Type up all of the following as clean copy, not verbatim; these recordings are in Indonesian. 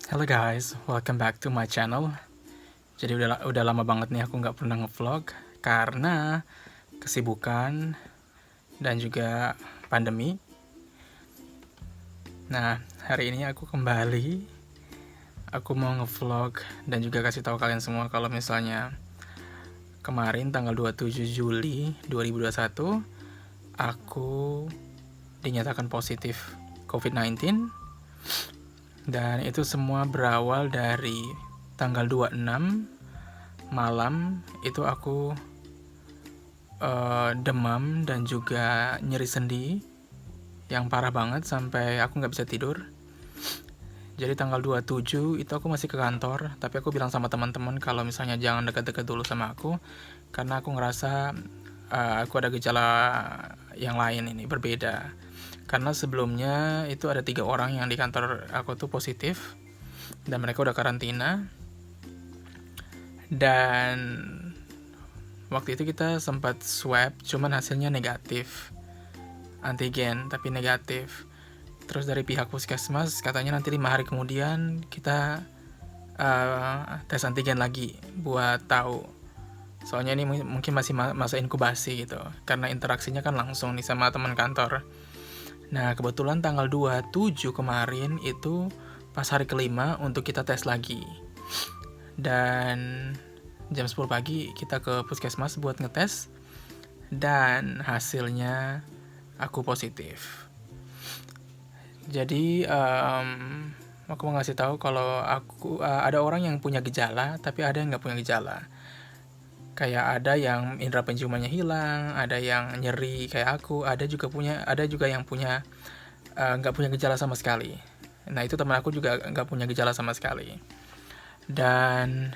Hello guys, welcome back to my channel. Jadi udah lama banget nih aku nggak pernah ngevlog karena kesibukan dan juga pandemi. Nah, hari ini aku kembali. Aku mau ngevlog dan juga kasih tahu kalian semua kalau misalnya kemarin tanggal 27 Juli 2021 aku dinyatakan positif COVID-19. Dan itu semua berawal dari tanggal 26 malam itu aku demam dan juga nyeri sendi yang parah banget sampai aku nggak bisa tidur. Jadi tanggal 27 itu aku masih ke kantor, tapi aku bilang sama teman-teman kalau misalnya jangan dekat-dekat dulu sama aku karena aku ngerasa aku ada gejala yang lain ini berbeda. Karena sebelumnya itu ada 3 orang yang di kantor aku tuh positif dan mereka udah karantina. Dan waktu itu kita sempat swab, cuman hasilnya negatif, antigen tapi negatif. Terus dari pihak puskesmas katanya nanti 5 hari kemudian kita tes antigen lagi buat tahu. Soalnya ini mungkin masih masa inkubasi gitu, karena interaksinya kan langsung nih sama teman kantor. Nah, kebetulan tanggal 27 kemarin itu pas hari kelima untuk kita tes lagi. Dan jam 10 pagi kita ke puskesmas buat ngetes. Dan hasilnya aku positif. Jadi, aku mau ngasih tahu kalau aku ada orang yang punya gejala, tapi ada yang nggak punya gejala. Kayak ada yang indera penciumannya hilang, ada yang nyeri kayak aku, ada juga yang punya nggak punya gejala sama sekali. Nah, itu teman aku juga nggak punya gejala sama sekali. Dan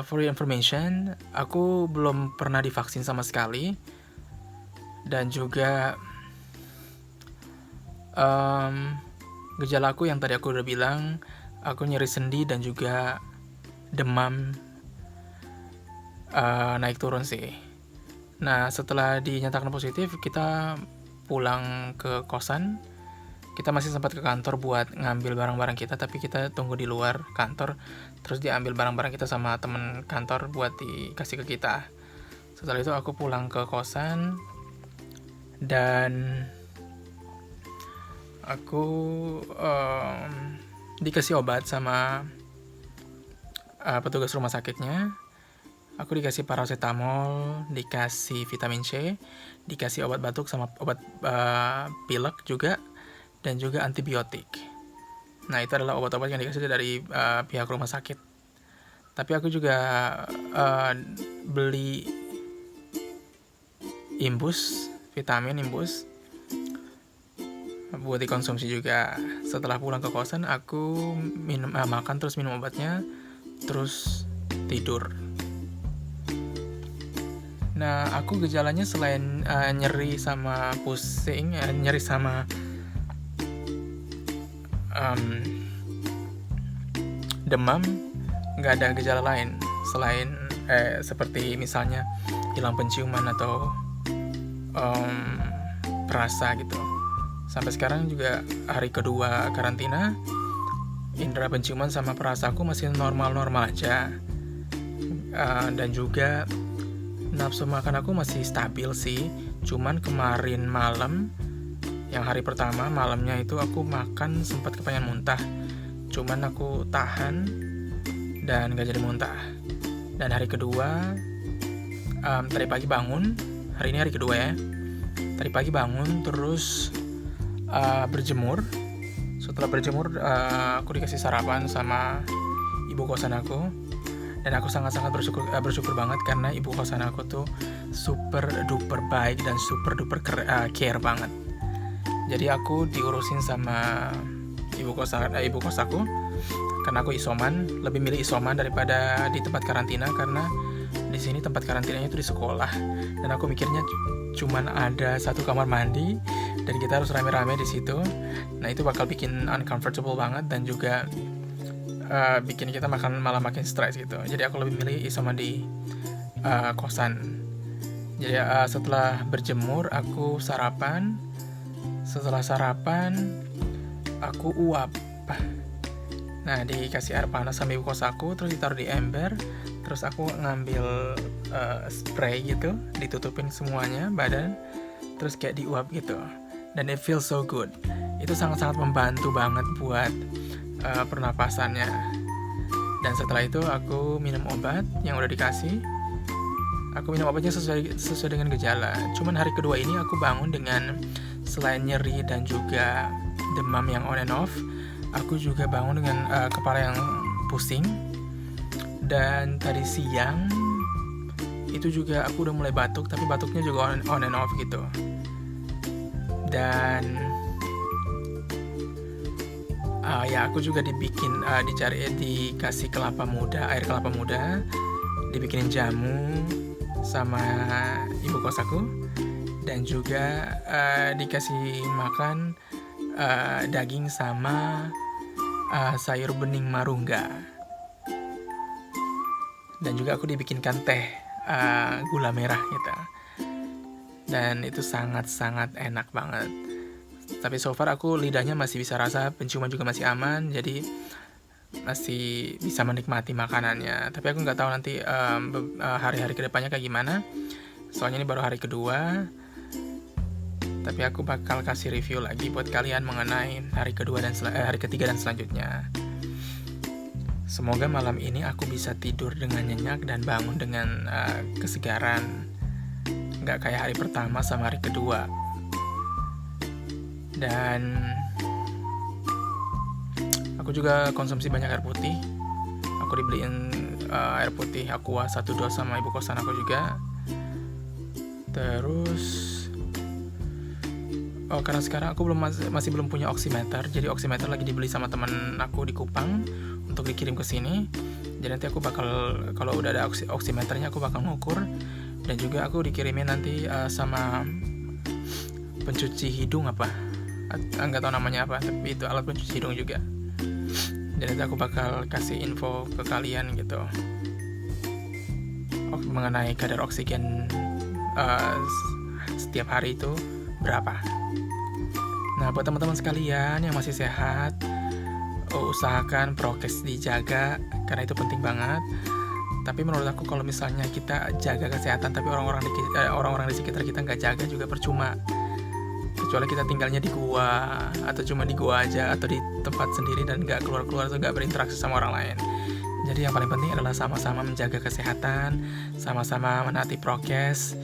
for your information, aku belum pernah divaksin sama sekali. Dan juga gejala aku yang tadi aku udah bilang, aku nyeri sendi dan juga demam naik turun sih. Nah, setelah dinyatakan positif, kita pulang ke kosan. Kita masih sempat ke kantor buat ngambil barang-barang kita, tapi kita tunggu di luar kantor. Terus diambil barang-barang kita sama temen kantor buat dikasih ke kita. Setelah itu aku pulang ke kosan dan aku dikasih obat sama petugas rumah sakitnya. Aku dikasih paracetamol, dikasih vitamin C, dikasih obat batuk sama obat pilek juga, dan juga antibiotik. Nah, itu adalah obat-obat yang dikasih dari pihak rumah sakit. Tapi aku juga beli vitamin imbus buat dikonsumsi juga. Setelah pulang ke kosan, aku makan terus minum obatnya, terus tidur. Nah, aku gejalanya selain nyeri sama pusing, nyeri sama demam, nggak ada gejala lain selain seperti misalnya hilang penciuman atau perasa gitu. Sampai sekarang juga hari kedua karantina, indera penciuman sama perasaku masih normal-normal aja. Dan juga nafsu makan aku masih stabil sih. Cuman kemarin malam, yang hari pertama malamnya itu aku makan sempat kepengen muntah. Cuman aku tahan dan gak jadi muntah. Dan hari kedua, tadi pagi bangun, hari ini hari kedua ya. Tadi pagi bangun terus berjemur. Setelah berjemur aku dikasih sarapan sama ibu kosan aku. Dan aku sangat-sangat bersyukur banget karena ibu kosan aku tuh super duper baik dan super duper care banget. Jadi aku diurusin sama ibu kos aku karena aku isoman, lebih milih isoman daripada di tempat karantina karena di sini tempat karantinanya itu di sekolah dan aku mikirnya cuman ada 1 kamar mandi dan kita harus rame-rame di situ. Nah, itu bakal bikin uncomfortable banget dan juga bikin kita malah makin stres gitu. Jadi aku lebih milih isoman di kosan. Jadi setelah berjemur aku sarapan. Setelah sarapan aku uap Nah, dikasih air panas sama ibu kos aku, terus ditaruh di ember, terus aku ngambil spray gitu, ditutupin semuanya badan, terus kayak diuap gitu. Dan it feels so good. Itu sangat-sangat membantu banget buat pernapasannya. Dan setelah itu aku minum obat yang udah dikasih. Aku minum obatnya sesuai dengan gejala. Cuman hari kedua ini aku bangun dengan selain nyeri dan juga demam yang on and off, aku juga bangun dengan kepala yang pusing. Dan tadi siang itu juga aku udah mulai batuk, tapi batuknya juga on and off gitu. Dan ya aku juga dikasih air kelapa muda, dibikinin jamu sama ibu kos aku, dan juga dikasih makan daging sama sayur bening marungga, dan juga aku dibikinkan teh gula merah gitu, dan itu sangat-sangat enak banget. Tapi so far aku lidahnya masih bisa rasa, penciuman juga masih aman, jadi masih bisa menikmati makanannya. Tapi aku nggak tahu nanti hari-hari kedepannya kayak gimana, soalnya ini baru hari kedua. Tapi aku bakal kasih review lagi buat kalian mengenai hari ketiga dan selanjutnya. Semoga malam ini aku bisa tidur dengan nyenyak dan bangun dengan kesegaran, nggak kayak hari pertama sama hari kedua. Dan aku juga konsumsi banyak air putih. Aku dibeliin air putih Aqua 1 dos sama ibu kosan aku juga. Terus karena sekarang aku masih belum punya oximeter, jadi oximeter lagi dibeli sama teman aku di Kupang untuk dikirim ke sini. Jadi nanti aku bakal, kalau udah ada oximeternya, aku bakal ngukur. Dan juga aku dikirimin nanti sama pencuci hidung nggak tahu namanya apa, tapi itu alat pencuci hidung juga. Dan nanti aku bakal kasih info ke kalian gitu mengenai kadar oksigen setiap hari itu berapa. Nah, buat teman-teman sekalian yang masih sehat, usahakan prokes dijaga karena itu penting banget. Tapi menurut aku kalau misalnya kita jaga kesehatan tapi orang-orang di sekitar kita nggak jaga juga percuma. Kecuali kita tinggalnya di gua, atau cuma di gua aja, atau di tempat sendiri dan nggak keluar-keluar atau nggak berinteraksi sama orang lain. Jadi yang paling penting adalah sama-sama menjaga kesehatan, sama-sama menaati prokes,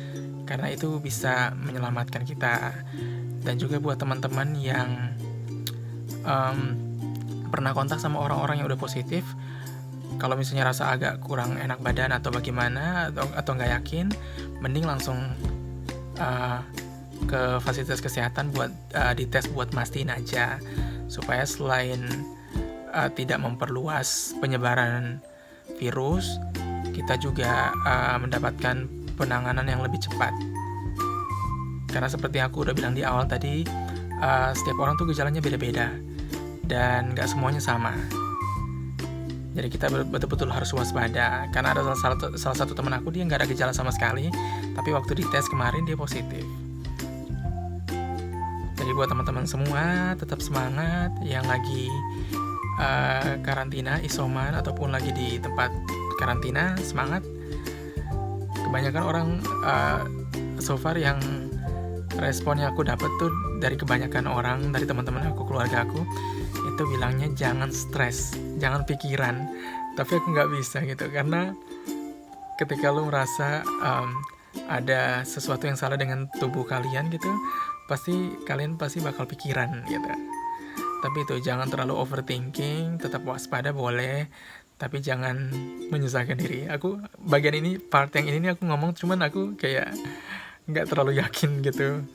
karena itu bisa menyelamatkan kita. Dan juga buat teman-teman yang pernah kontak sama orang-orang yang udah positif, kalau misalnya rasa agak kurang enak badan atau bagaimana, atau nggak yakin, mending langsung ke fasilitas kesehatan buat dites buat mastiin aja, supaya selain tidak memperluas penyebaran virus, kita juga mendapatkan penanganan yang lebih cepat. Karena seperti aku udah bilang di awal tadi, setiap orang tuh gejalanya beda-beda dan gak semuanya sama. Jadi kita betul-betul harus waspada. Karena ada salah satu teman aku, dia gak ada gejala sama sekali, tapi waktu dites kemarin dia positif. Jadi buat teman-teman semua, tetap semangat yang lagi karantina, isoman, ataupun lagi di tempat karantina, semangat. Kebanyakan orang so far yang respon yang aku dapat tuh dari kebanyakan orang, dari teman-teman aku, keluarga aku, itu bilangnya jangan stres, jangan pikiran. Tapi aku nggak bisa gitu, karena ketika lu merasa ada sesuatu yang salah dengan tubuh kalian gitu, kalian pasti bakal pikiran gitu. Tapi itu jangan terlalu overthinking, tetap waspada boleh, tapi jangan menyusahkan diri. Aku bagian ini, part yang ini aku ngomong, cuman aku kayak nggak terlalu yakin gitu,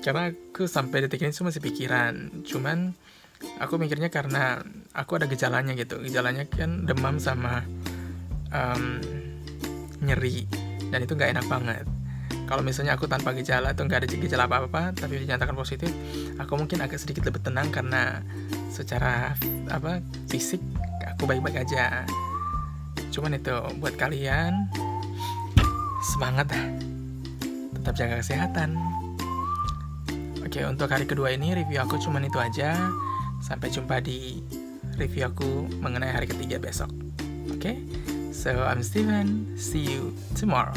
karena aku sampai detik ini masih pikiran. Cuman aku mikirnya karena aku ada gejalanya gitu, gejalanya kan demam sama nyeri, dan itu nggak enak banget. Kalau misalnya aku tanpa gejala atau nggak ada gejala apa-apa tapi dinyatakan positif, aku mungkin agak sedikit lebih tenang karena secara fisik aku baik-baik aja. Cuman itu buat kalian, semangat, tetap jaga kesehatan. Oke, untuk hari kedua ini review aku cuman itu aja. Sampai jumpa di review aku mengenai hari ketiga besok. Oke? So, I'm Steven. See you tomorrow.